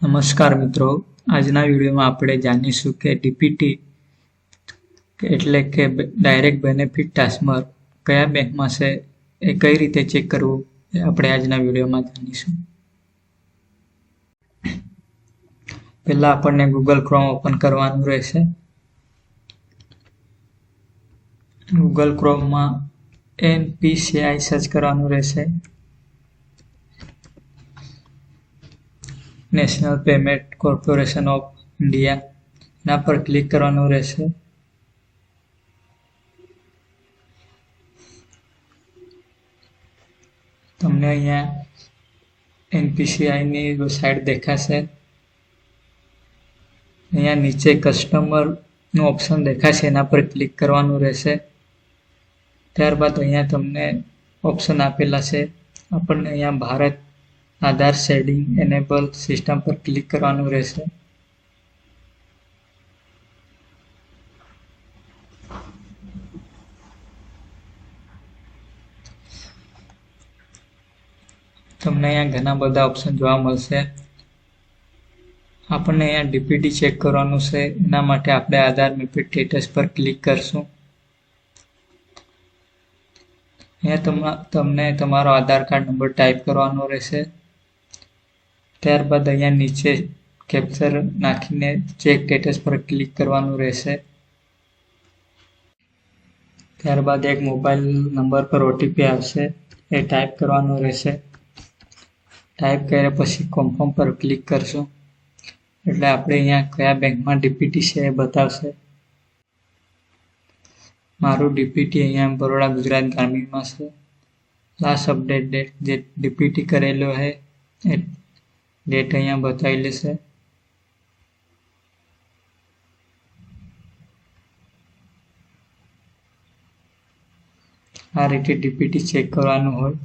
નમસ્કાર મિત્રો, આજના વિડીયોમાં આપણે જાણીશું કે ડીપીટી એટલે કે ડાયરેક્ટ બેનિફિટ ટ્રાન્સફર કયા બેંકમાં છે એ કઈ રીતે ચેક કરવું એ આપણે આજના વિડીયોમાં જાણીશું. પહેલા આપણને ગૂગલ ક્રોમ ઓપન કરવાનું રહેશે. ગૂગલ ક્રોમમાં NPCI સર્ચ કરવાનું રહેશે. National payment corporation of India, એના પર ક્લિક કરવાનું રહેશે. તમને અહીંયા NPCIની વેબસાઇટ દેખાશે. અહીંયા નીચે કસ્ટમરનું ઓપ્શન દેખાશે, એના પર ક્લિક કરવાનું રહેશે. ત્યારબાદ અહીંયા તમને ઓપ્શન આપેલા છે. આપણને અહીંયા ભારત આધાર શેડિંગ એનેબલ સિસ્ટમ પર ક્લિક કરવાનું રહેશે. તમને અહીંયા ઘણા બધા ઓપ્શન જોવા મળશે. આપણને અહીંયા ડીપીટી ચેક કરવાનું છે, એના માટે આપણે આધાર મેપિંગ સ્ટેટસ પર ક્લિક કરશું. અહીંયા તમને તમારો આધાર કાર્ડ નંબર ટાઈપ કરવાનો રહેશે. ત્યારબાદ અહીંયા નીચે કેપ્ચર નાખીને ચેક સ્ટેટસ પર ક્લિક કરવાનું રહેશે. ત્યારબાદ એક મોબાઈલ નંબર પર ઓટીપી આવશે, એ ટાઈપ કરવાનો રહેશે. ટાઈપ કર્યા પછી કન્ફર્મ પર ક્લિક કરશું એટલે આપણે અહીંયા કયા બેંકમાં ડીપીટી છે એ બતાવશે. મારું ડીપીટી અહીંયા બરોડા ગુજરાત ગ્રામીણમાં છે. લાસ્ટ અપડેટ ડેટ જે ડીપીટી કરેલો છે એ ડેટ અહીંયા બતાવેલી છે. આ રીતે ડીપીટી ચેક કરવાનું હોય.